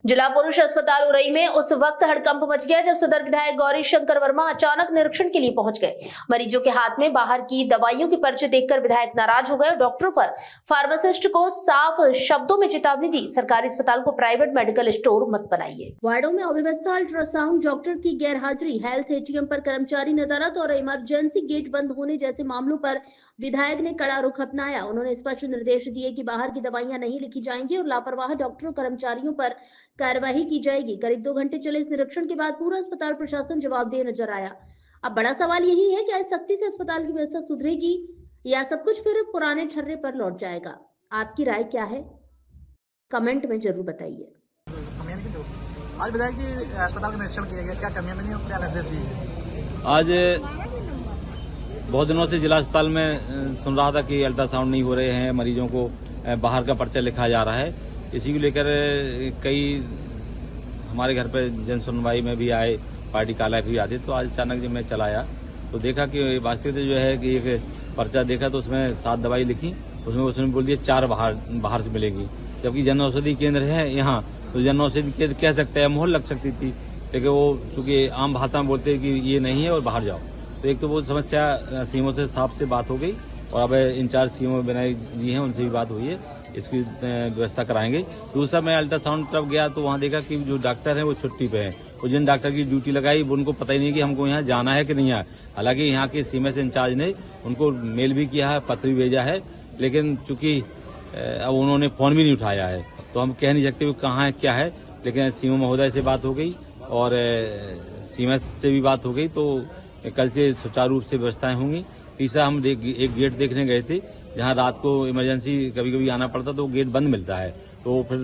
जिला पुरुष अस्पताल उरई में उस वक्त हड़कंप मच गया जब सदर विधायक गौरी शंकर वर्मा अचानक निरीक्षण के लिए पहुंच गए। मरीजों के हाथ में बाहर की दवाइयों के पर्चे देखकर विधायक नाराज हो गए और डॉक्टरों पर फार्मासिस्ट को साफ शब्दों में चेतावनी दी, सरकारी अस्पताल को प्राइवेट मेडिकल स्टोर मत बनाइए। वार्डों में अव्यवस्था, अल्ट्रासाउंड, डॉक्टर की गैरहाजिरी, हेल्थ एटीएम पर कर्मचारी नदारत और इमरजेंसी गेट बंद होने जैसे मामलों पर विधायक ने कड़ा रुख अपनाया। उन्होंने स्पष्ट निर्देश दिए कि बाहर की दवाइयां नहीं लिखी जाएंगी और लापरवाह डॉक्टरों कर्मचारियों पर कार्यवाही की जाएगी। करीब 2 घंटे चले इस निरीक्षण के बाद पूरा अस्पताल प्रशासन जवाबदेह नजर आया। अब बड़ा सवाल यही है, क्या इस सख्ती से अस्पताल की व्यवस्था सुधरेगी या सब कुछ फिर पुराने ठर्रे पर लौट जाएगा? आपकी राय क्या है, कमेंट में जरूर बताइए। आज विधायक जी अस्पताल का निरीक्षण किया गया, क्या कमियां मिली और क्या निर्देश दिए? आज बहुत दिनों से जिला अस्पताल में सुन रहा था कि अल्ट्रासाउंड नहीं हो रहे हैं, मरीजों को बाहर का पर्चा लिखा जा रहा है। इसी को लेकर कई हमारे घर पर जन सुनवाई में भी आए, पार्टी काला भी आते। तो आज अचानक जब मैं चला आया तो देखा कि वास्तविक जो है कि एक पर्चा देखा तो उसमें 7 दवाई लिखी, उसने बोल दिया 4 बाहर से मिलेगी, जबकि जन औषधि केंद्र है यहाँ, तो जन औषधि केंद्र कह सकते हैं, मोहर लग सकती थी, लेकिन वो चूंकि आम भाषा में बोलते हैं कि ये नहीं है और बाहर जाओ। तो एक तो वो समस्या सीएमओ से साहब से बात हो गई और अब इंचार्ज सीएमओ बनाई जी हैं, उनसे भी बात हुई है, इसकी व्यवस्था कराएंगे। दूसरा मैं अल्ट्रासाउंड तरफ गया तो वहाँ देखा कि जो डॉक्टर हैं वो छुट्टी पे हैं, और जिन डॉक्टर की ड्यूटी लगाई वो उनको पता ही नहीं कि हमको यहाँ जाना है कि नहीं है। हालांकि यहाँ के सीएमएस इंचार्ज ने उनको मेल भी किया है, पत्र भी भेजा है, लेकिन चूंकि अब उन्होंने फोन भी नहीं उठाया है तो हम कह नहीं सकते वो कहाँ है क्या है। लेकिन सीएमओ महोदय से बात हो गई और सीएमएस से भी बात हो गई, तो कल से सुचारू रूप से व्यवस्थाएं होंगी। तीसरा हम एक गेट देखने गए थे जहां रात को इमरजेंसी कभी कभी आना पड़ता तो गेट बंद मिलता है, तो फिर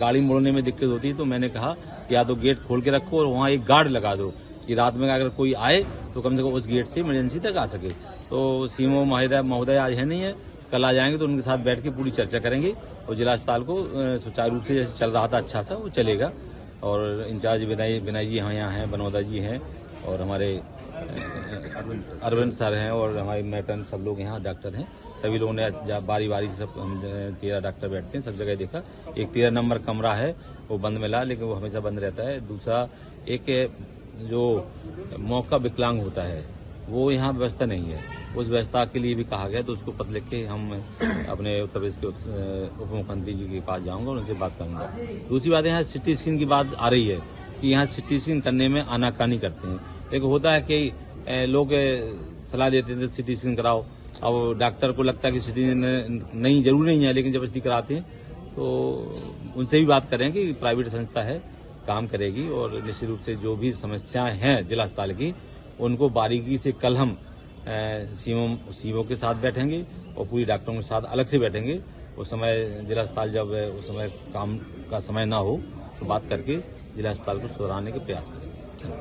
गाड़ी मोड़ने में दिक्कत होती है। तो मैंने कहा कि या तो गेट खोल के रखो और वहां एक गार्ड लगा दो कि रात में अगर कोई आए तो कम से कम उस गेट से इमरजेंसी तक आ सके। तो सीएमओ महोदय आज है नहीं है, कल आ जाएंगे तो उनके साथ बैठ के पूरी चर्चा करेंगे और जिला अस्पताल को सुचारू रूप से जैसे चल रहा था अच्छा सा वो चलेगा। और इंचार्ज विनय जी यहाँ हैं, बनोदा जी हैं और हमारे अरविंद सर हैं और हमारे मैटन सब लोग यहाँ डॉक्टर हैं। सभी लोगों ने बारी बारी से सब हम 13 डॉक्टर बैठते हैं, सब जगह देखा। एक 13 नंबर कमरा है वो बंद मिला, लेकिन वो हमेशा बंद रहता है। दूसरा एक जो मौका विकलांग होता है वो यहाँ व्यवस्था नहीं है, उस व्यवस्था के लिए भी कहा गया, तो उसको पत्र लिख के हम अपने उत्तर प्रदेश के उप मुख्यमंत्री जी के पास जाऊंगा और उनसे बात करूंगा। दूसरी बात यहाँ सिटी स्कैन की बात आ रही है कि यहाँ सिटी स्कैन करने में आनाकानी करते हैं, लेकिन होता है कि लोग सलाह देते थे सिटी स्कैन कराओ। अब डॉक्टर को लगता है कि सिटी नहीं जरूरी नहीं है, लेकिन जबरदस्ती कराते हैं। तो उनसे भी बात करें कि प्राइवेट संस्था है, काम करेगी और निश्चित रूप से जो भी समस्याएं हैं जिला अस्पताल की उनको बारीकी से कल हम सीएमओ के साथ बैठेंगे और पूरी डॉक्टरों के साथ अलग से बैठेंगे। उस समय जिला अस्पताल जब उस समय काम का समय ना हो तो बात करके जिला अस्पताल को सुधारने के प्रयास करेंगे।